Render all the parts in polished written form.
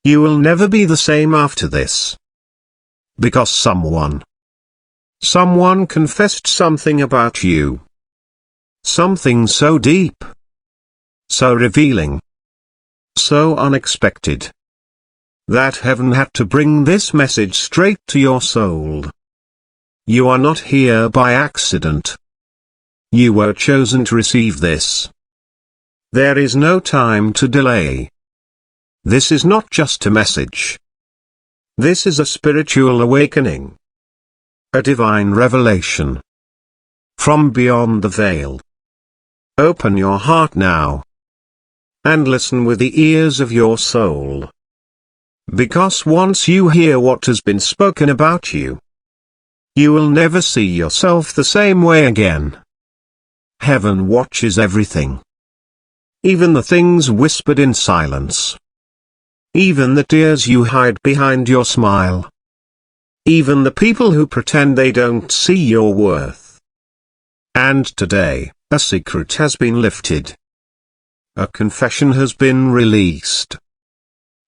You will never be the same after this. Because someone confessed something about you. Something so deep, so revealing, so unexpected, that heaven had to bring this message straight to your soul. You are not here by accident. You were chosen to receive this. There is no time to delay. This is not just a message. This is a spiritual awakening. A divine revelation. From beyond the veil. Open your heart now. And listen with the ears of your soul. Because once you hear what has been spoken about you, you will never see yourself the same way again. Heaven watches everything. Even the things whispered in silence. Even the tears you hide behind your smile. Even the people who pretend they don't see your worth. And today, a secret has been lifted. A confession has been released.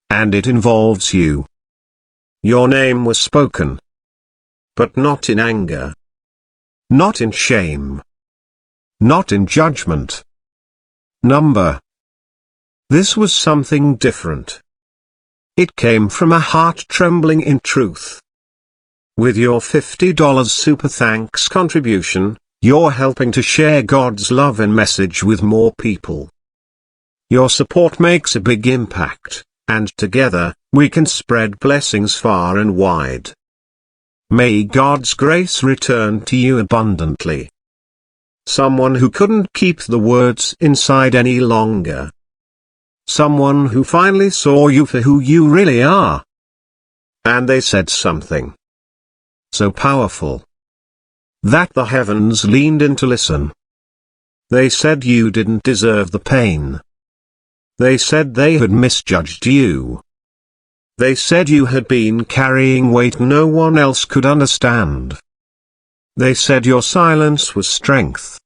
And it involves you. Your name was spoken. But not in anger. Not in shame. Not in judgment. This was something different. It came from a heart trembling in truth. With your $50 super thanks contribution, you're helping to share God's love and message with more people. Your support makes a big impact, and together, we can spread blessings far and wide. May God's grace return to you abundantly. Someone who couldn't keep the words inside any longer. Someone who finally saw you for who you really are. And they said something so powerful that the heavens leaned in to listen. They said you didn't deserve the pain. They said they had misjudged you. They said you had been carrying weight no one else could understand. They said your silence was strength.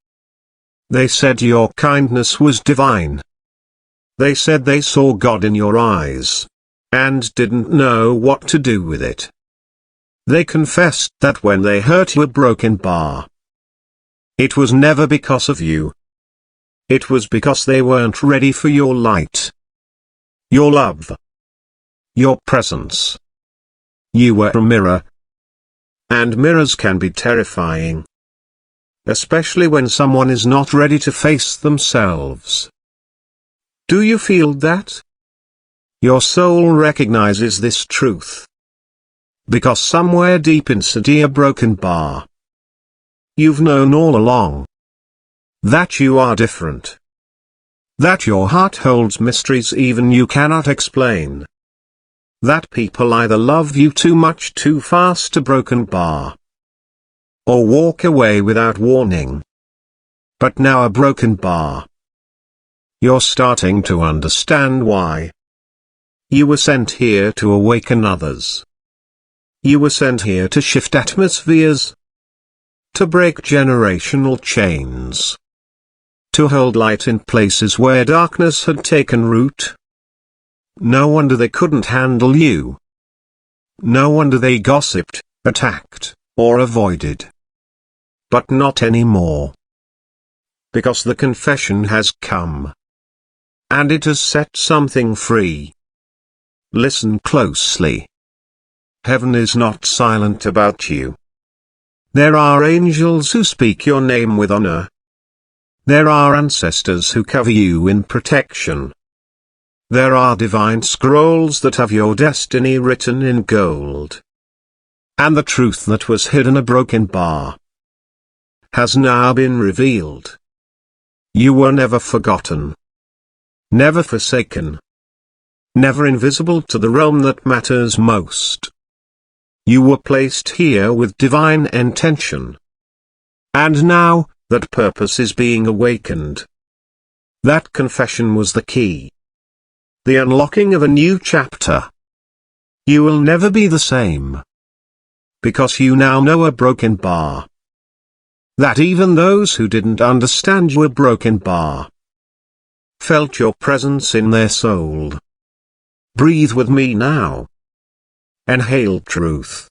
They said your kindness was divine. They said they saw God in your eyes, and didn't know what to do with it. They confessed that when they hurt you a broken bar, it was never because of you. It was because they weren't ready for your light, your love, your presence. You were a mirror. And mirrors can be terrifying. Especially when someone is not ready to face themselves. Do you feel that? Your soul recognizes this truth. Because somewhere deep inside a broken bar, you've known all along that you are different. That your heart holds mysteries even you cannot explain. That people either love you too much too fast, a broken bar, or walk away without warning. But now a broken bar. You're starting to understand why. You were sent here to awaken others. You were sent here to shift atmospheres. To break generational chains. To hold light in places where darkness had taken root. No wonder they couldn't handle you. No wonder they gossiped, attacked, or avoided. But not anymore. Because the confession has come. And it has set something free. Listen closely. Heaven is not silent about you. There are angels who speak your name with honor. There are ancestors who cover you in protection. There are divine scrolls that have your destiny written in gold. And the truth that was hidden a broken bar has now been revealed. You were never forgotten. Never forsaken. Never invisible to the realm that matters most. You were placed here with divine intention. And now, that purpose is being awakened. That confession was the key. The unlocking of a new chapter. You will never be the same. Because you now know a broken bar. That even those who didn't understand you a broken bar felt your presence in their soul. Breathe with me now. Inhale truth.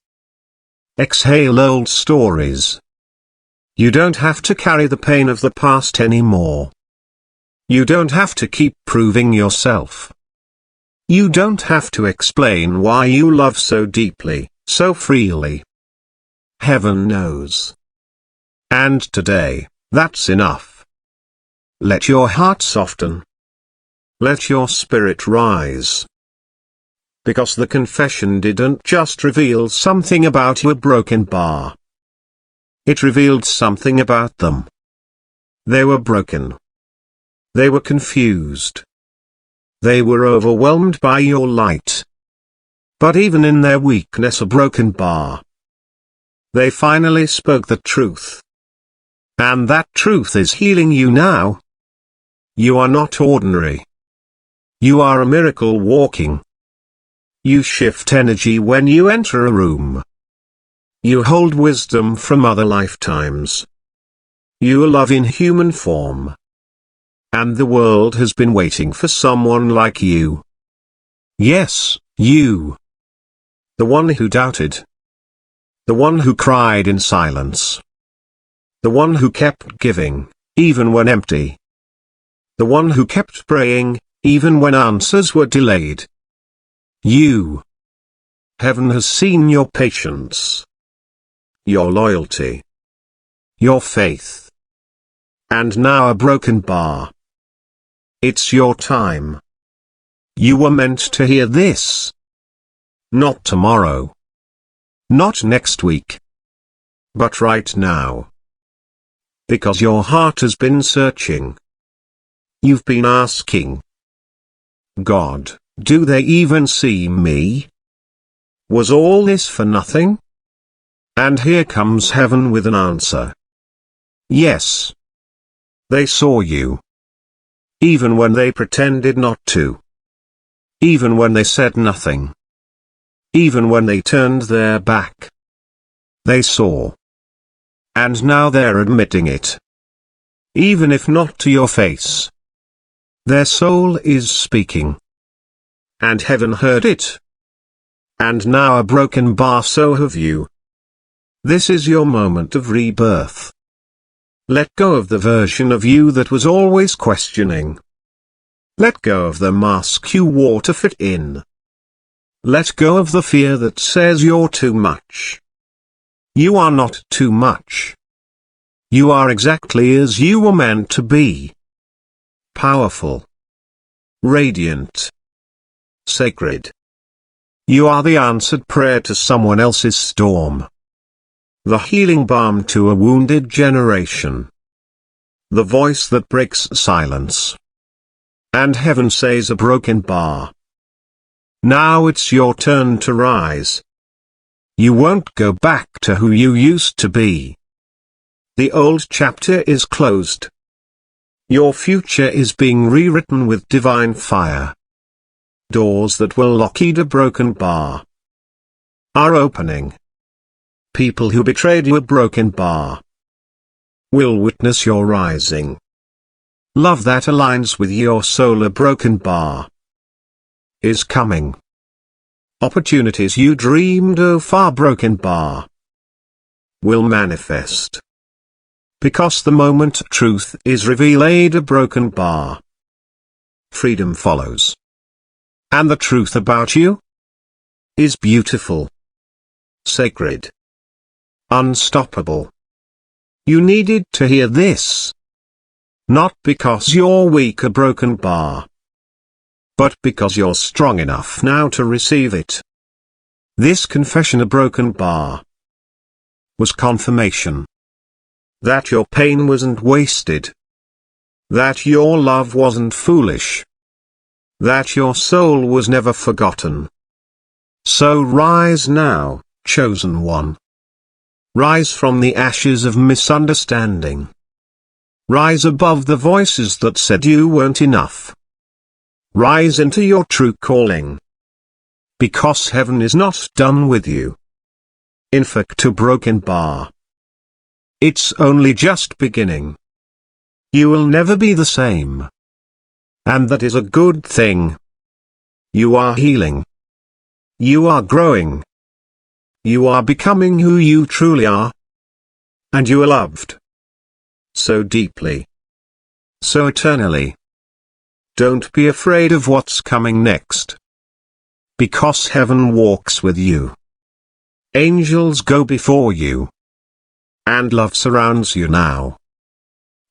Exhale old stories. You don't have to carry the pain of the past anymore. You don't have to keep proving yourself. You don't have to explain why you love so deeply, so freely. Heaven knows. And today, that's enough. Let your heart soften. Let your spirit rise. Because the confession didn't just reveal something about your broken bar. It revealed something about them. They were broken. They were confused. They were overwhelmed by your light. But even in their weakness, a broken bar, they finally spoke the truth. And that truth is healing you now. You are not ordinary. You are a miracle walking. You shift energy when you enter a room. You hold wisdom from other lifetimes. You are love in human form. And the world has been waiting for someone like you. Yes, you. The one who doubted. The one who cried in silence. The one who kept giving, even when empty. The one who kept praying, even when answers were delayed. You. Heaven has seen your patience. Your loyalty. Your faith. And now a broken bar. It's your time. You were meant to hear this. Not tomorrow. Not next week. But right now. Because your heart has been searching. You've been asking. God, do they even see me? Was all this for nothing? And here comes heaven with an answer. Yes. They saw you. Even when they pretended not to. Even when they said nothing. Even when they turned their back. They saw. And now they're admitting it. Even if not to your face. Their soul is speaking. And heaven heard it. And now a broken bar, so have you. This is your moment of rebirth. Let go of the version of you that was always questioning. Let go of the mask you wore to fit in. Let go of the fear that says you're too much. You are not too much. You are exactly as you were meant to be. Powerful. Radiant. Sacred. You are the answered prayer to someone else's storm. The healing balm to a wounded generation. The voice that breaks silence. And heaven says a broken bar. Now it's your turn to rise. You won't go back to who you used to be. The old chapter is closed. Your future is being rewritten with divine fire. Doors that will lock a broken bar are opening. People who betrayed you a broken bar will witness your rising. Love that aligns with your soul, a broken bar is coming. Opportunities you dreamed of, a broken bar will manifest. Because the moment truth is revealed, a broken bar, freedom follows. And the truth about you is beautiful, sacred, unstoppable. You needed to hear this. Not because you're weak, a broken bar, but because you're strong enough now to receive it. This confession, a broken bar, was confirmation that your pain wasn't wasted, that your love wasn't foolish, that your soul was never forgotten. So rise now, chosen one. Rise from the ashes of misunderstanding. Rise above the voices that said you weren't enough. Rise into your true calling. Because heaven is not done with you. In fact, a broken bar, it's only just beginning. You will never be the same. And that is a good thing. You are healing. You are growing. You are becoming who you truly are. And you are loved. So deeply. So eternally. Don't be afraid of what's coming next. Because heaven walks with you. Angels go before you. And love surrounds you now.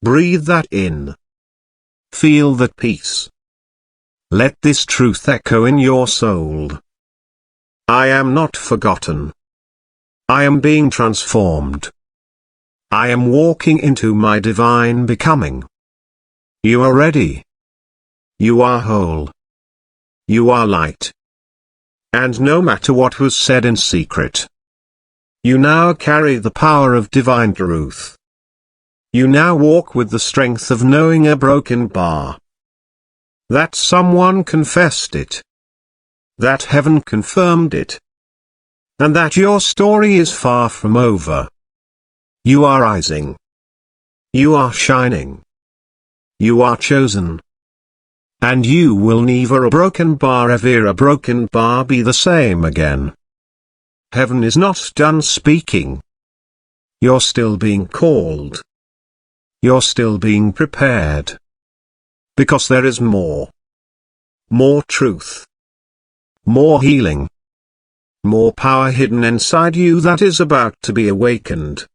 Breathe that in. Feel that peace. Let this truth echo in your soul. I am not forgotten. I am being transformed. I am walking into my divine becoming. You are ready. You are whole. You are light. And no matter what was said in secret, you now carry the power of divine truth. You now walk with the strength of knowing a broken bar. That someone confessed it. That heaven confirmed it. And that your story is far from over. You are rising. You are shining. You are chosen. And you will never a broken bar ever a broken bar be the same again. Heaven is not done speaking. You're still being called. You're still being prepared. Because there is more. More truth. More healing. More power hidden inside you that is about to be awakened.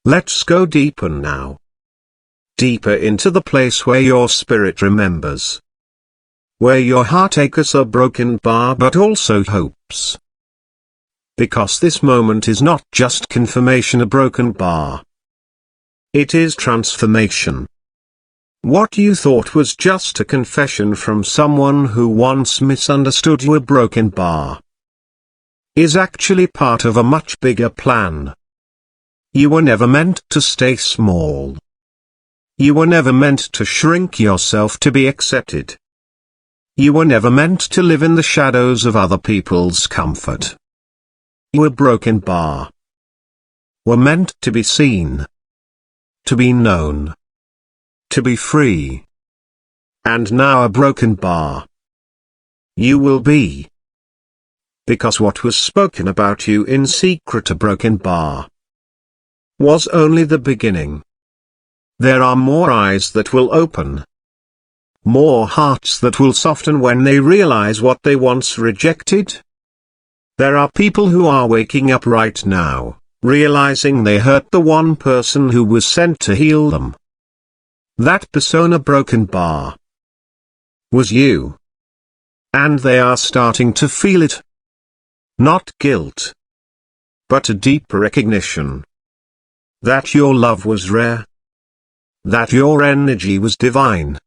Let's go deeper now. Deeper into the place where your spirit remembers. Where your heart echoes a broken bar but also hopes. Because this moment is not just confirmation a broken bar. It is transformation. What you thought was just a confession from someone who once misunderstood you a broken bar. Is actually part of a much bigger plan. You were never meant to stay small. You were never meant to shrink yourself to be accepted. You were never meant to live in the shadows of other people's comfort. You were broken bar. Were meant to be seen. To be known. To be free. And now a broken bar. You will be. Because what was spoken about you in secret a broken bar. Was only the beginning. There are more eyes that will open. More hearts that will soften when they realize what they once rejected. There are people who are waking up right now, realizing they hurt the one person who was sent to heal them. That persona broken bar was you. And they are starting to feel it. Not guilt. But a deeper recognition. That your love was rare. That your energy was divine.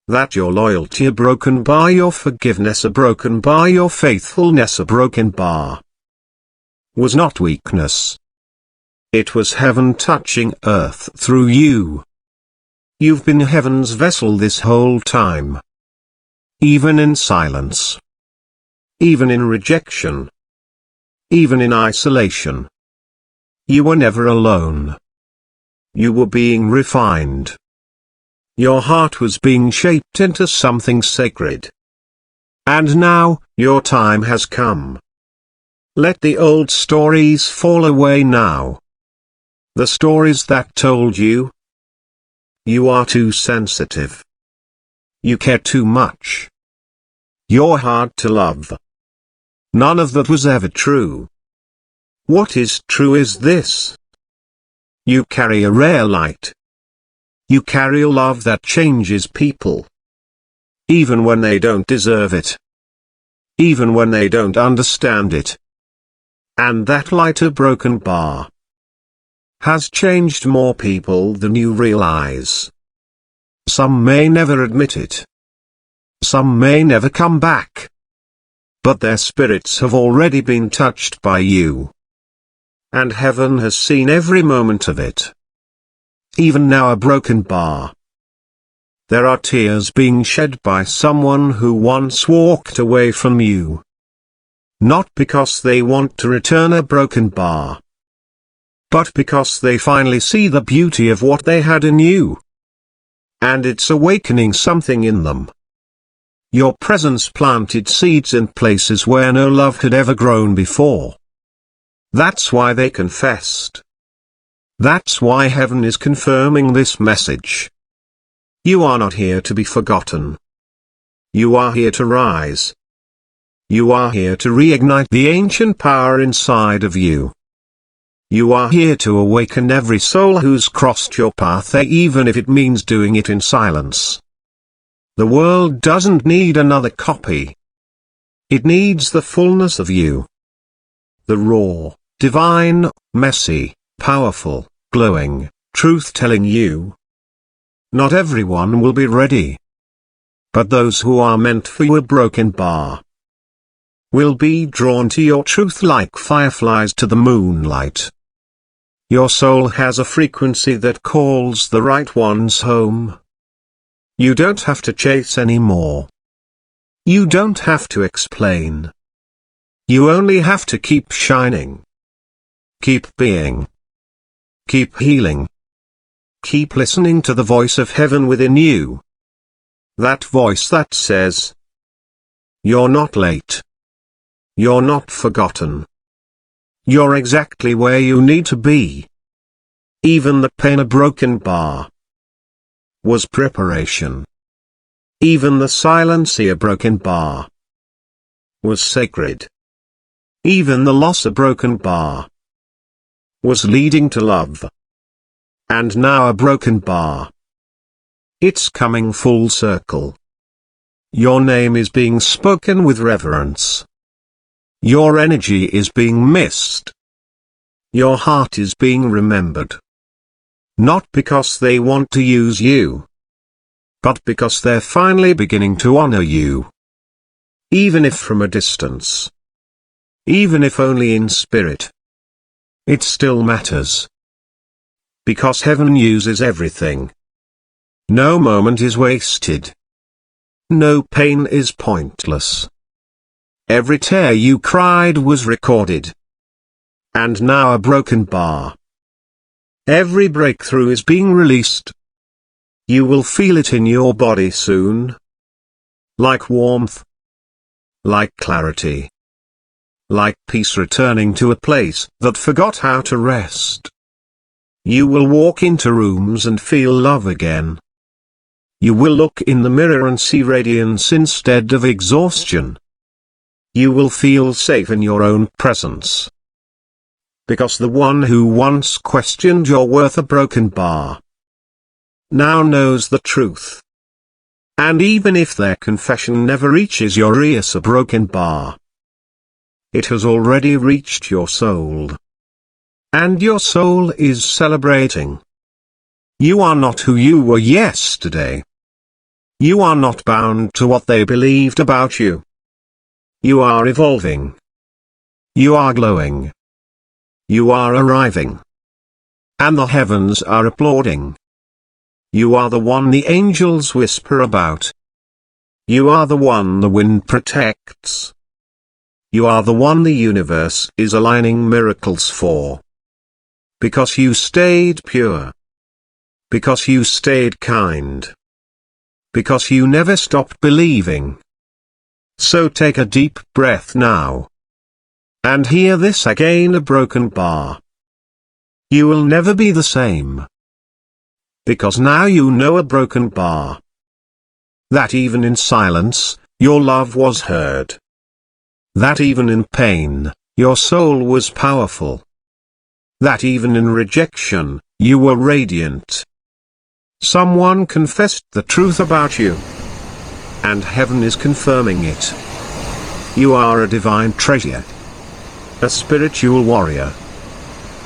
That your loyalty a broken bar, your forgiveness a broken bar, your faithfulness a broken bar. Was not weakness. It was heaven touching earth through you. You've been heaven's vessel this whole time. Even in silence. Even in rejection. Even in isolation. You were never alone. You were being refined. Your heart was being shaped into something sacred. And now, your time has come. Let the old stories fall away now. The stories that told you. You are too sensitive. You care too much. You're hard to love. None of that was ever true. What is true is this. You carry a rare light. You carry a love that changes people. Even when they don't deserve it. Even when they don't understand it. And that light, a broken bar, has changed more people than you realize. Some may never admit it. Some may never come back. But their spirits have already been touched by you. And heaven has seen every moment of it. Even now a broken bar. There are tears being shed by someone who once walked away from you. Not because they want to return a broken bar. But because they finally see the beauty of what they had in you. And it's awakening something in them. Your presence planted seeds in places where no love had ever grown before. That's why they confessed. That's why heaven is confirming this message. You are not here to be forgotten. You are here to rise. You are here to reignite the ancient power inside of you. You are here to awaken every soul who's crossed your path, even if it means doing it in silence. The world doesn't need another copy. It needs the fullness of you. The raw, divine, messy, powerful, glowing, truth-telling you. Not everyone will be ready. But those who are meant for your broken bar will be drawn to your truth like fireflies to the moonlight. Your soul has a frequency that calls the right ones home. You don't have to chase anymore. You don't have to explain. You only have to keep shining. Keep being. Keep healing. Keep listening to the voice of heaven within you. That voice that says, "You're not late. You're not forgotten. You're exactly where you need to be." Even the pain of broken bar was preparation. Even the silence of a broken bar was sacred. Even the loss of broken bar was leading to love. And now a broken bar. It's coming full circle. Your name is being spoken with reverence. Your energy is being missed. Your heart is being remembered. Not because they want to use you, but because they're finally beginning to honor you. Even if from a distance. Even if only in spirit. It still matters. Because heaven uses everything. No moment is wasted. No pain is pointless. Every tear you cried was recorded. And now a broken bar. Every breakthrough is being released. You will feel it in your body soon. Like warmth. Like clarity. Like peace returning to a place that forgot how to rest. You will walk into rooms and feel love again. You will look in the mirror and see radiance instead of exhaustion. You will feel safe in your own presence. Because the one who once questioned your worth a broken bar now knows the truth. And even if their confession never reaches your ears a broken bar, it has already reached your soul. And your soul is celebrating. You are not who you were yesterday. You are not bound to what they believed about you. You are evolving. You are glowing. You are arriving. And the heavens are applauding. You are the one the angels whisper about. You are the one the wind protects. You are the one the universe is aligning miracles for. Because you stayed pure. Because you stayed kind. Because you never stopped believing. So take a deep breath now. And hear this again, a broken bar. You will never be the same. Because now you know a broken bar. That even in silence, your love was heard. That even in pain, your soul was powerful. That even in rejection, you were radiant. Someone confessed the truth about you. And heaven is confirming it. You are a divine treasure. A spiritual warrior.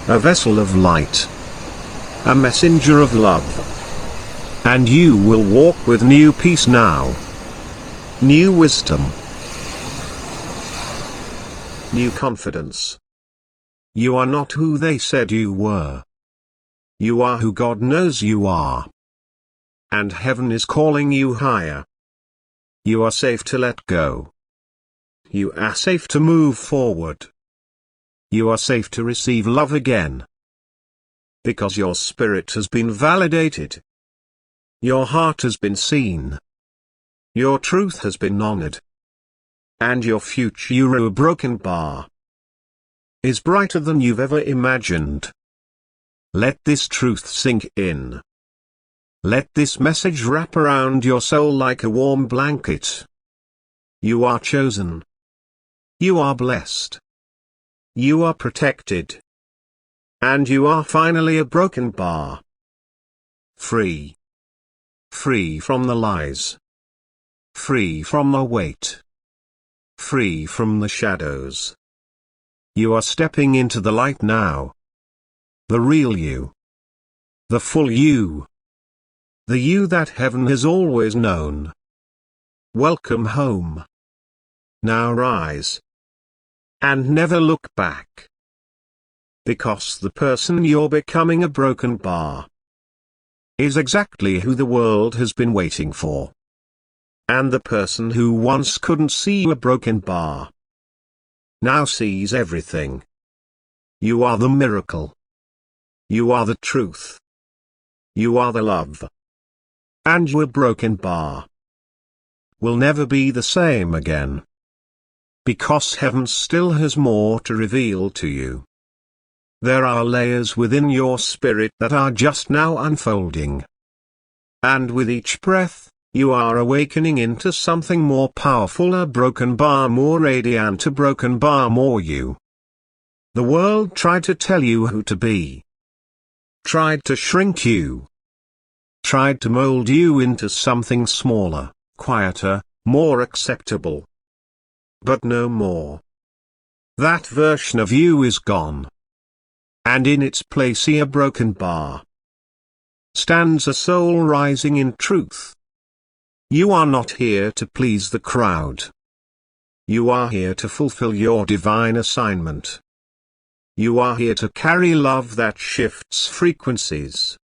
A vessel of light. A messenger of love. And you will walk with new peace now. New wisdom. New confidence. You are not who they said you were. You are who God knows you are. And heaven is calling you higher. You are safe to let go. You are safe to move forward. You are safe to receive love again. Because your spirit has been validated. Your heart has been seen. Your truth has been honored. And your future, a broken bar, is brighter than you've ever imagined. Let this truth sink in. Let this message wrap around your soul like a warm blanket. You are chosen. You are blessed. You are protected. And you are finally a broken bar. Free. Free from the lies. Free from the weight. Free from the shadows. You are stepping into the light now. The real you. The full you. The you that heaven has always known. Welcome home. Now rise. And never look back. Because the person you're becoming, a broken bar, is exactly who the world has been waiting for. And the person who once couldn't see a broken bar now sees everything. You are the miracle. You are the truth. You are the love. And your broken bar will never be the same again. Because heaven still has more to reveal to you. There are layers within your spirit that are just now unfolding. And with each breath, you are awakening into something more powerful, a broken bar more radiant, a broken bar more you. The world tried to tell you who to be. Tried to shrink you. Tried to mold you into something smaller, quieter, more acceptable. But no more. That version of you is gone. And in its place, a broken bar, stands a soul rising in truth. You are not here to please the crowd. You are here to fulfill your divine assignment. You are here to carry love that shifts frequencies.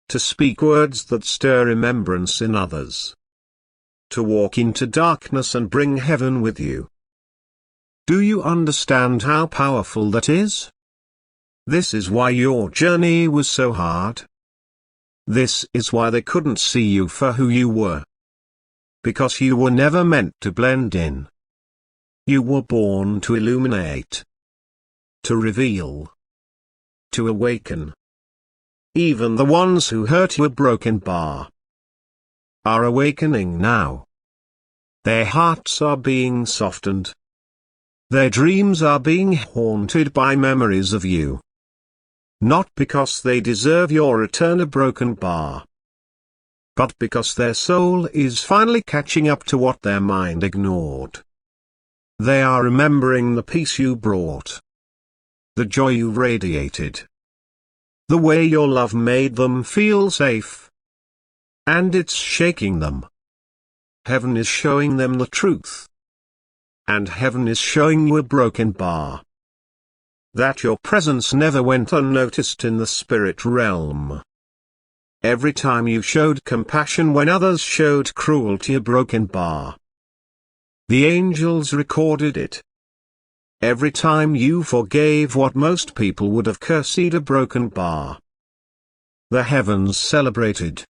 To speak words that stir remembrance in others. To walk into darkness and bring heaven with you. Do you understand how powerful that is? This is why your journey was so hard. This is why they couldn't see you for who you were. Because you were never meant to blend in. You were born to illuminate. To reveal. To awaken. Even the ones who hurt you, a broken bar, are awakening now. Their hearts are being softened. Their dreams are being haunted by memories of you. Not because they deserve your return, a broken bar, but because their soul is finally catching up to what their mind ignored. They are remembering the peace you brought. The joy you radiated. The way your love made them feel safe. And it's shaking them. Heaven is showing them the truth. And heaven is showing you, a broken bar, that your presence never went unnoticed in the spirit realm. Every time you showed compassion when others showed cruelty, a broken bar, the angels recorded it. Every time you forgave what most people would have cursed, a broken bar, the heavens celebrated.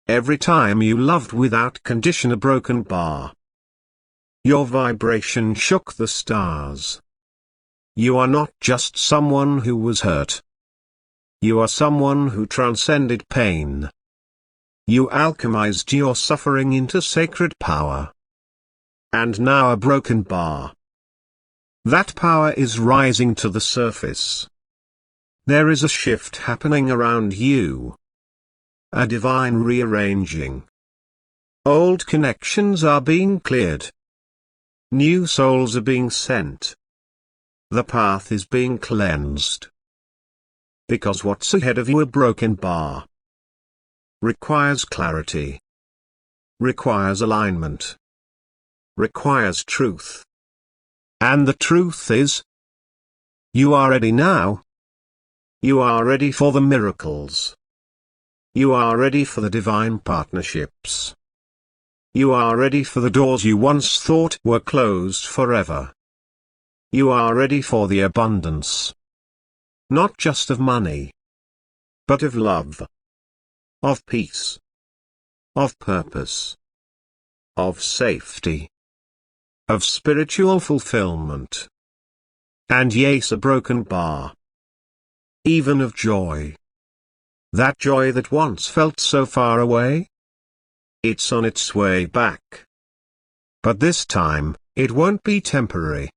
Every time you loved without condition, a broken bar, your vibration shook the stars. You are not just someone who was hurt. You are someone who transcended pain. You alchemized your suffering into sacred power. And now, a broken bar, that power is rising to the surface. There is a shift happening around you. A divine rearranging. Old connections are being cleared. New souls are being sent. The path is being cleansed. Because what's ahead of you, a broken bar, requires clarity. Requires alignment. Requires truth. And the truth is, you are ready now. You are ready for the miracles. You are ready for the divine partnerships. You are ready for the doors you once thought were closed forever. You are ready for the abundance. Not just of money, but of love. Of peace. Of purpose. of safety, of spiritual fulfillment, and yes, a broken bar, even of joy. That joy that once felt so far away? It's on its way back. But this time, it won't be temporary.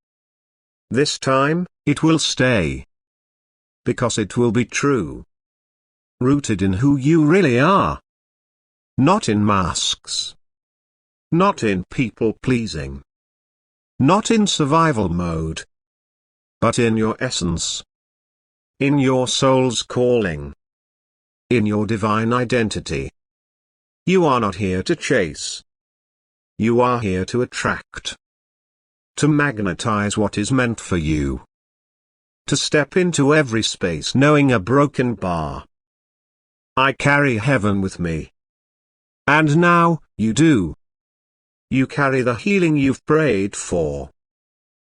This time, it will stay. Because it will be true. Rooted in who you really are. Not in masks. Not in people-pleasing. Not in survival mode. But in your essence. In your soul's calling. In your divine identity. You are not here to chase. You are here to attract. To magnetize what is meant for you. To step into every space knowing a broken bar. I carry heaven with me. And now, you do. You carry the healing you've prayed for.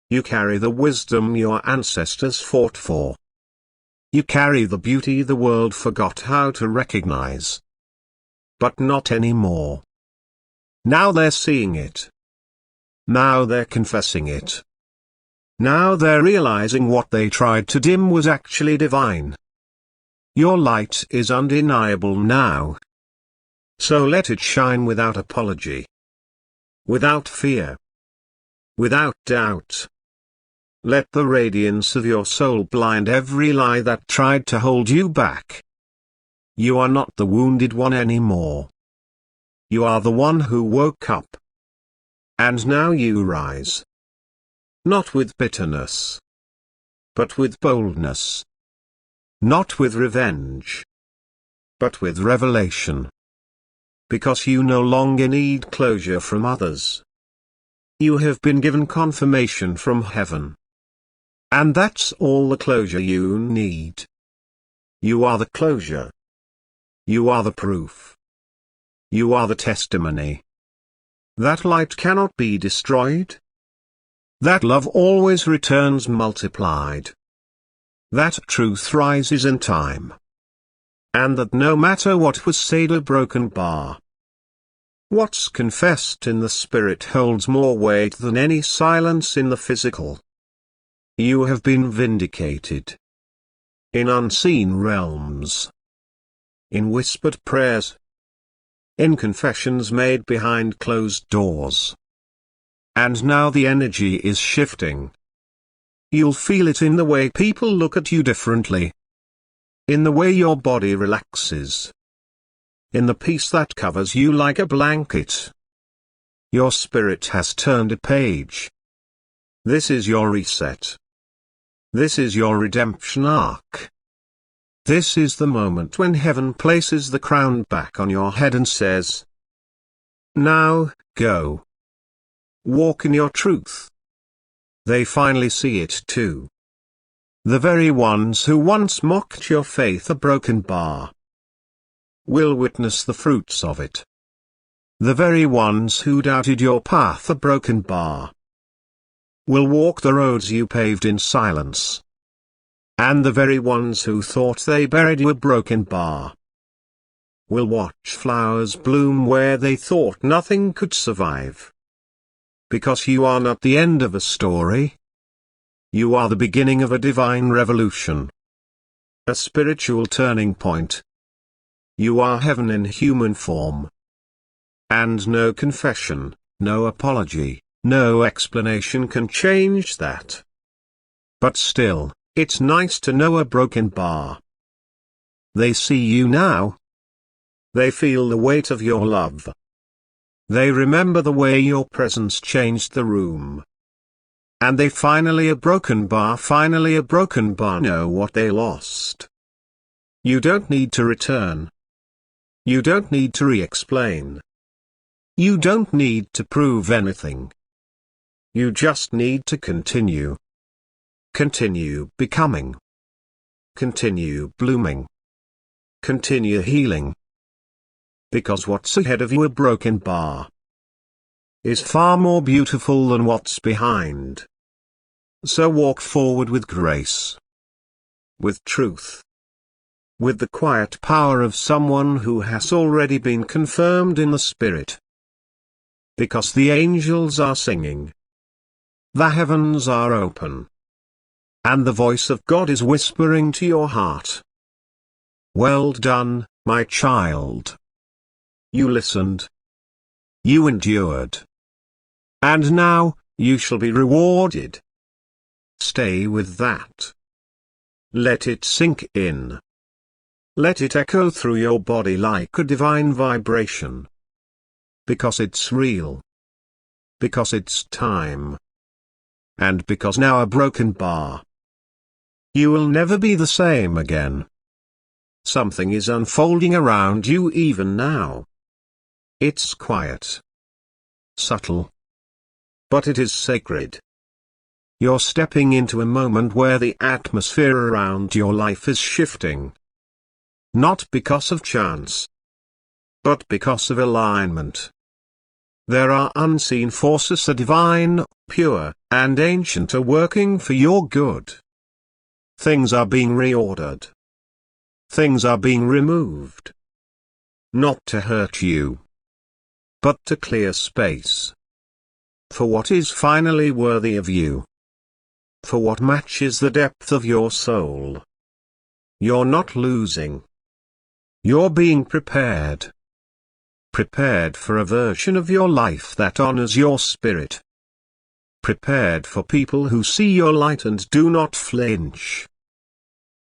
You carry the wisdom your ancestors fought for. You carry the beauty the world forgot how to recognize. But not anymore. Now they're seeing it. Now they're confessing it. Now they're realizing what they tried to dim was actually divine. Your light is undeniable now. So let it shine without apology. Without fear. Without doubt. Let the radiance of your soul blind every lie that tried to hold you back. You are not the wounded one anymore. You are the one who woke up. And now you rise. Not with bitterness. But with boldness. Not with revenge. But with revelation. Because you no longer need closure from others. You have been given confirmation from heaven. And that's all the closure you need. You are the closure. You are the proof. You are the testimony. That light cannot be destroyed. That love always returns multiplied. That truth rises in time. And that no matter what was said a broken bar. What's confessed in the spirit holds more weight than any silence in the physical. You have been vindicated. In unseen realms. In whispered prayers. In confessions made behind closed doors. And now the energy is shifting. You'll feel it in the way people look at you differently. In the way your body relaxes. In the peace that covers you like a blanket. Your spirit has turned a page. This is your reset. This is your redemption arc. This is the moment when heaven places the crown back on your head and says, now, go. Walk in your truth. They finally see it too. The very ones who once mocked your faith a broken bar will witness the fruits of it. The very ones who doubted your path a broken bar will walk the roads you paved in silence. And the very ones who thought they buried you a broken bar will watch flowers bloom where they thought nothing could survive. Because you are not the end of a story. You are the beginning of a divine revolution. A spiritual turning point. You are heaven in human form. And no confession, no apology, no explanation can change that. But still, it's nice to know a broken bar. They see you now. They feel the weight of your love. They remember the way your presence changed the room. And they finally a broken bar know what they lost. You don't need to return. You don't need to re-explain. You don't need to prove anything. You just need to continue. Continue becoming. Continue blooming. Continue healing. Because what's ahead of you a broken bar is far more beautiful than what's behind. So walk forward with grace. With truth. With the quiet power of someone who has already been confirmed in the spirit. Because the angels are singing. The heavens are open. And the voice of God is whispering to your heart. Well done, my child. You listened. You endured. And now, you shall be rewarded. Stay with that. Let it sink in. Let it echo through your body like a divine vibration. Because it's real. Because it's time. And because now a broken bar. You will never be the same again. Something is unfolding around you even now. It's quiet. Subtle. But it is sacred. You're stepping into a moment where the atmosphere around your life is shifting. Not because of chance. But because of alignment. There are unseen forces, the divine, pure, and ancient, are working for your good. Things are being reordered. Things are being removed. Not to hurt you, but to clear space. For what is finally worthy of you. For what matches the depth of your soul. You're not losing. You're being prepared. Prepared for a version of your life that honors your spirit. Prepared for people who see your light and do not flinch.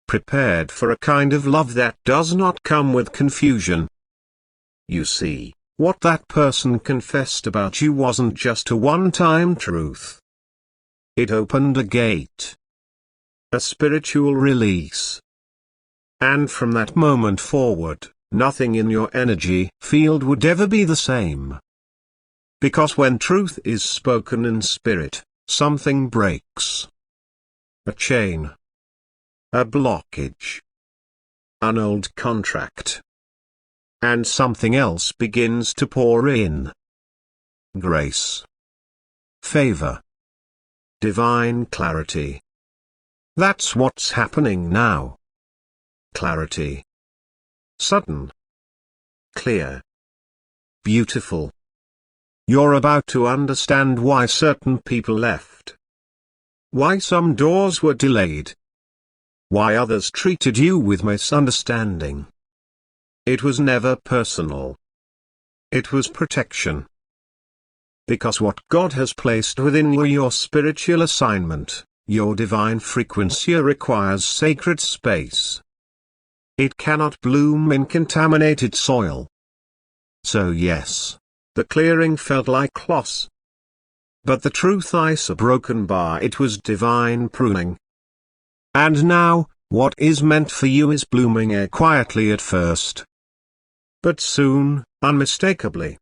Prepared for a kind of love that does not come with confusion. You see, what that person confessed about you wasn't just a one-time truth. It opened a gate. A spiritual release. And from that moment forward, nothing in your energy field would ever be the same. Because when truth is spoken in spirit, something breaks. A chain. A blockage. An old contract. And something else begins to pour in. Grace. Favor. Divine clarity. That's what's happening now. Clarity. Sudden. Clear. Beautiful. You're about to understand why certain people left. Why some doors were delayed. Why others treated you with misunderstanding. It was never personal. It was protection. Because what God has placed within you, your spiritual assignment, your divine frequency, requires sacred space. It cannot bloom in contaminated soil. So yes, the clearing felt like loss. But the truth is a broken bar. It was divine pruning. And now, what is meant for you is blooming quietly at first. But soon, unmistakably.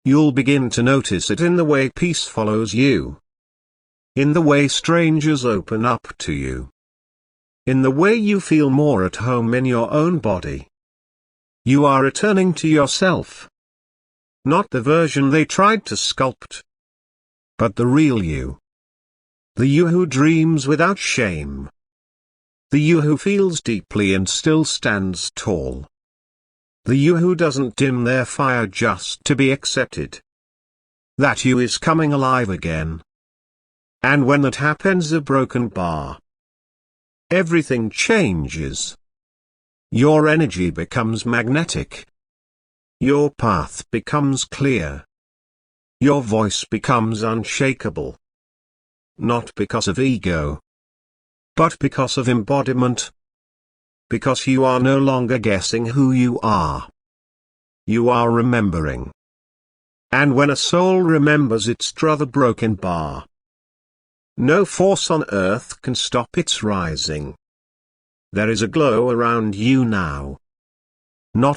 You'll begin to notice it in the way peace follows you. In the way strangers open up to you. In the way you feel more at home in your own body. You are returning to yourself. Not the version they tried to sculpt. But the real you. The you who dreams without shame. The you who feels deeply and still stands tall. The you who doesn't dim their fire just to be accepted. That you is coming alive again. And when that happens, a broken bar. Everything changes. Your energy becomes magnetic. Your path becomes clear. Your voice becomes unshakable. Not because of ego. But because of embodiment. Because you are no longer guessing who you are. You are remembering. And when a soul remembers its the broken bar, no force on earth can stop its rising. There is a glow around you now. Not